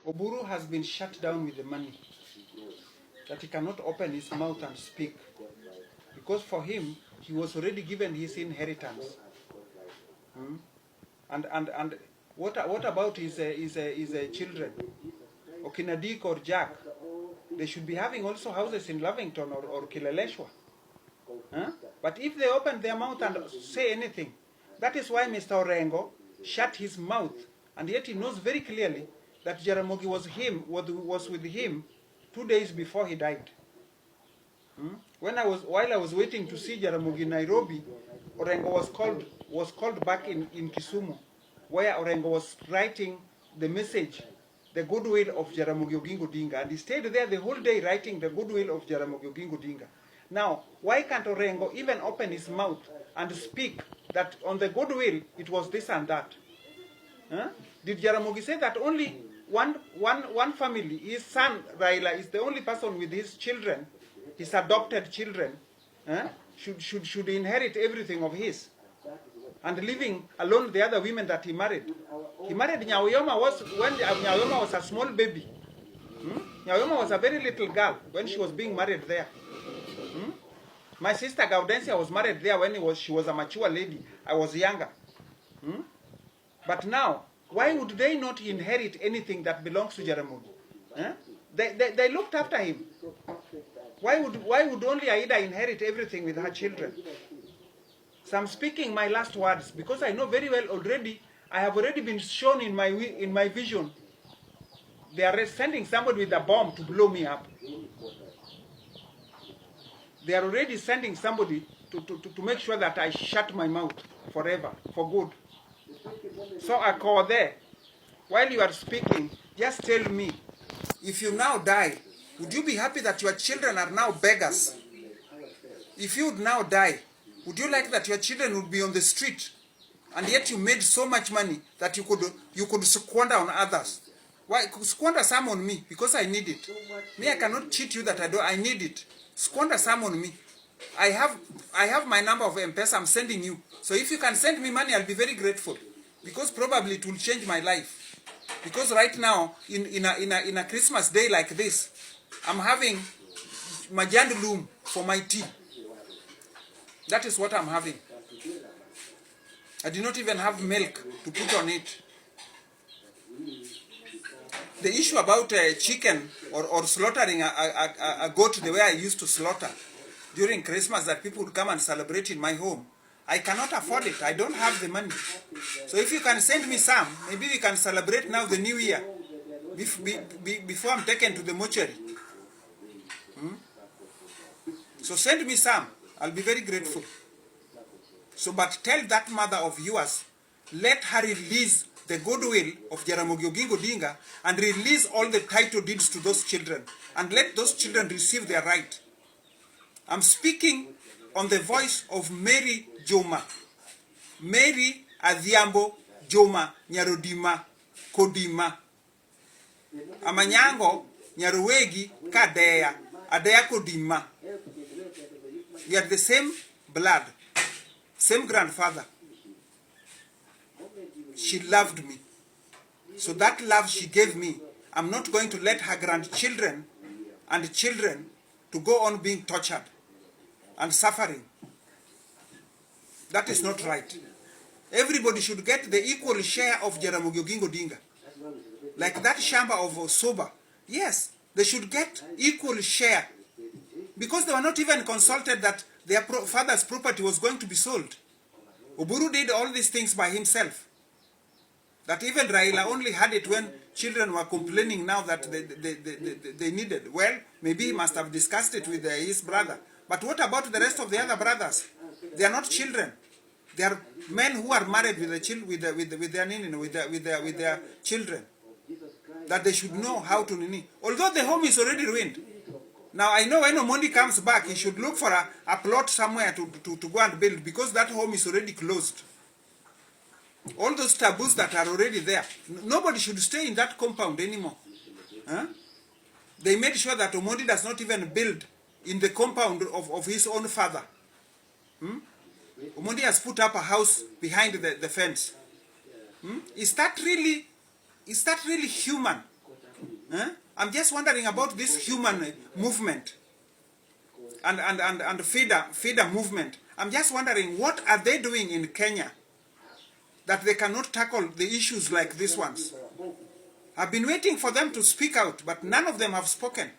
Oburu has been shut down with the money, that he cannot open his mouth and speak. Because for him, he was already given his inheritance. And what about his children? Okinadik or Jack? They should be having also houses in Lavington or Kileleshwa. But if they open their mouth and say anything, that is why Mr. Orengo shut his mouth, and yet he knows very clearly that Jaramogi was with him 2 days before he died. While I was waiting to see Jaramogi in Nairobi, Orengo was called back in Kisumu, where Orengo was writing the message, the goodwill of Jaramogi Oginga Odinga, and he stayed there the whole day writing the goodwill of Jaramogi Oginga Odinga. Now, why can't Orengo even open his mouth and speak that on the goodwill it was this and that? Did Jaramogi say that only one family, his son Raila is the only person with his children, his adopted children, should inherit everything of his, and leaving alone the other women that he married? He married Nyaoyoma when Nyaoyoma was a small baby. Nyaoyoma was a very little girl when she was being married there. My sister Gaudensia was married there when she was a mature lady. I was younger. But now, why would they not inherit anything that belongs to Jaramogi? They looked after him. Why would only Aida inherit everything with her children? So I'm speaking my last words because I know very well already. I have already been shown in my vision. They are sending somebody with a bomb to blow me up. They are already sending somebody to make sure that I shut my mouth forever, for good. So Akothee, while you are speaking, just tell me, if you now die, would you be happy that your children are now beggars? If you would now die, would you like that your children would be on the street, and yet you made so much money that you could squander on others? Why squander some on me? Because I need it. Me, I cannot cheat you that I need it. Squander some on me. I have my number of MPESA. I'm sending you. So if you can send me money, I'll be very grateful, because probably it will change my life. Because right now, in a Christmas day like this, I'm having majandulum for my tea. That is what I'm having. I did not even have milk to put on it. The issue about chicken or slaughtering a goat the way I used to slaughter during Christmas, that people would come and celebrate in my home, I cannot afford it. I don't have the money. So if you can send me some, maybe we can celebrate now the new year before I'm taken to the mortuary. So send me some. I'll be very grateful. So, but tell that mother of yours, let her release the goodwill of Jaramogi Oginga Odinga and release all the title deeds to those children, and let those children receive their right. I'm speaking on the voice of Mary Joma. Mary Adhiambo Joma Nyarodima Kodima. Amanyango Nyarowegi Kadea Adea Kodima. We are the same blood, same grandfather. She loved me. So that love she gave me, I'm not going to let her grandchildren and children to go on being tortured and suffering. That is not right. Everybody should get the equal share of Jaramogi Oginga Odinga. Like that Shamba of Soba. Yes, they should get equal share. Because they were not even consulted that their father's property was going to be sold. Oburu did all these things by himself. That even Raila only had it when children were complaining now that they needed. Well, maybe he must have discussed it with his brother. But what about the rest of the other brothers? They are not children. They are men who are married with their children. That they should know how to nini. Although the home is already ruined. Now I know when Omondi comes back, he should look for a plot somewhere to go and build, because that home is already closed. All those taboos that are already there, nobody should stay in that compound anymore. They made sure that Omondi does not even build in the compound of his own father. Omondi has put up a house behind the fence. Is that really human? I'm just wondering about this human movement and feeder movement. I'm just wondering, what are they doing in Kenya that they cannot tackle the issues like these ones? I've been waiting for them to speak out, but none of them have spoken.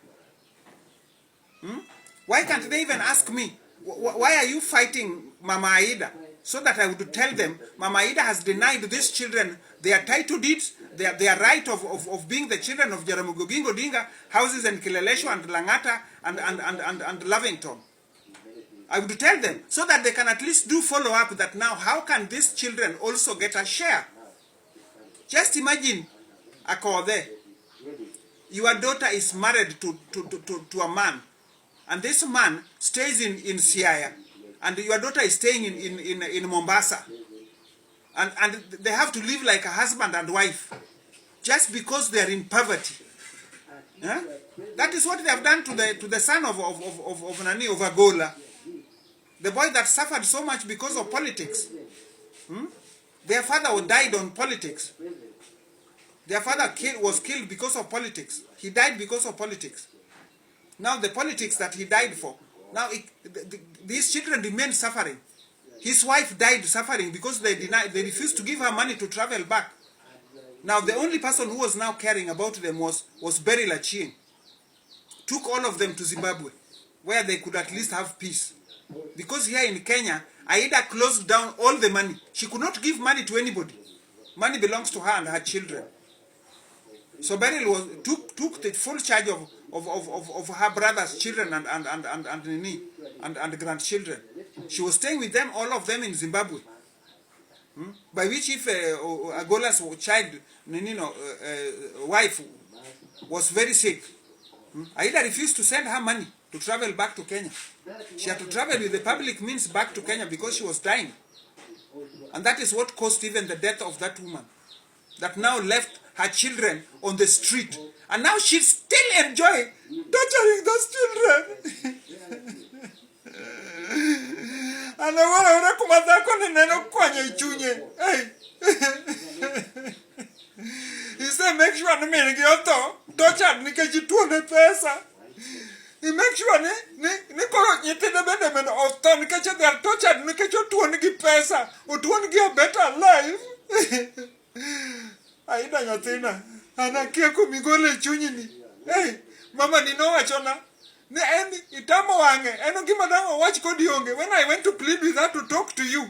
Why can't they even ask me, why are you fighting Mama Aida? So that I would tell them, Mama Aida has denied these children their title deeds, their right of being the children of Jaramogi Oginga Odinga, houses in Kileleshwa and Langata and Lavington. I would tell them, so that they can at least do follow-up that now, how can these children also get a share? Just imagine, Akothee, your daughter is married to a man, and this man stays in Siaya, and your daughter is staying in Mombasa, and they have to live like a husband and wife, just because they are in poverty. That is what they have done to the son of Agola, the boy that suffered so much because of politics. Their father died on politics. Their father was killed because of politics. He died because of politics. Now the politics that he died for, now these children remain suffering. His wife died suffering because they refused to give her money to travel back. Now the only person who was now caring about them was Beryl Achieng. Took all of them to Zimbabwe, where they could at least have peace. Because here in Kenya, Aida closed down all the money. She could not give money to anybody. Money belongs to her and her children. So Beryl took the full charge of her brother's children and grandchildren. She was staying with them, all of them in Zimbabwe. By which if Agola's child, wife was very sick, Aida refused to send her money to travel back to Kenya. She had to travel with the public means back to Kenya because she was dying. And that is what caused even the death of that woman, that now left her children on the street. And now she's still enjoying torturing those children. And I he said, make sure to make you torture because you told the person. He makes sure they are tortured because you want to give pesa or to want to give a better life. I don't know. And I can't come go chuni. Hey, Mama, you know what, Chona? When I went to plead with her to talk to you,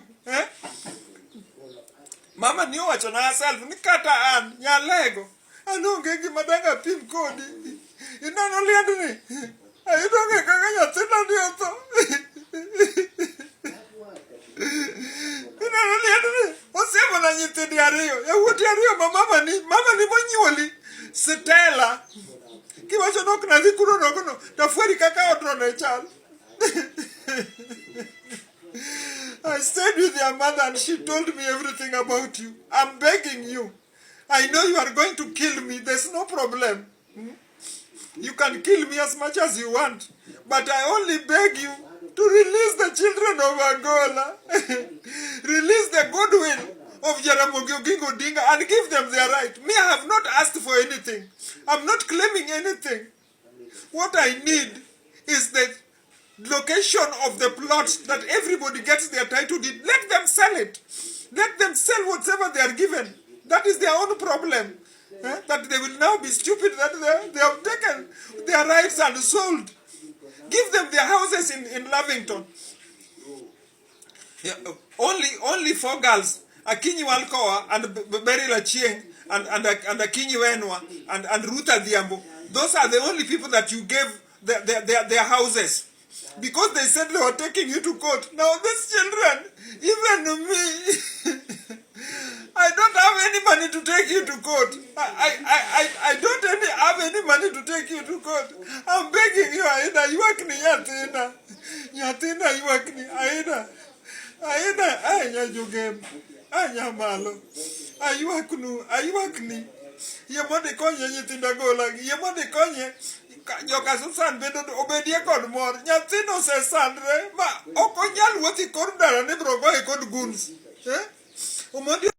Mama knew what Chona herself. Nikata an ya lego. I don't get Madanga pin code. You don't only me. I don't get what's ever I need to the area? What area, Mama ni manually. Setela. Give us a knock, no, the fairy cacao drawn a child. I stayed with your mother and she told me everything about you. I'm begging you. I know you are going to kill me. There's no problem. You can kill me as much as you want. But I only beg you to release the children of Angola. Release the goodwill of Jaramogi Oginga Odinga and give them their right. Me, I have not asked for anything. I'm not claiming anything. What I need is the location of the plot that everybody gets their title deed. Let them sell it. Let them sell whatever they are given. That is their own problem. That they will now be stupid that they have taken their rights and sold. Give them their houses in Lavington. Yeah, only 4 girls, Akinyi Walkowa and Beryl Achieng and Akinyi Wenwa and Ruth Adhiambo. Those are the only people that you gave their houses. Because they said they were taking you to court. Now these children, even me, I don't have any money to take you to court. I don't have any money to take you to court. I'm begging you, Aida, you work ni Yatina, you work ni Aida, Anya Jugem, Anya Malo, Ayuakni, Yamode Konya Yitindagola, Yamode Konya. Joka Susan Bedon Obedia Godmore, Yatino says Sandre, ma Okonyal what he called there and never go a good goons.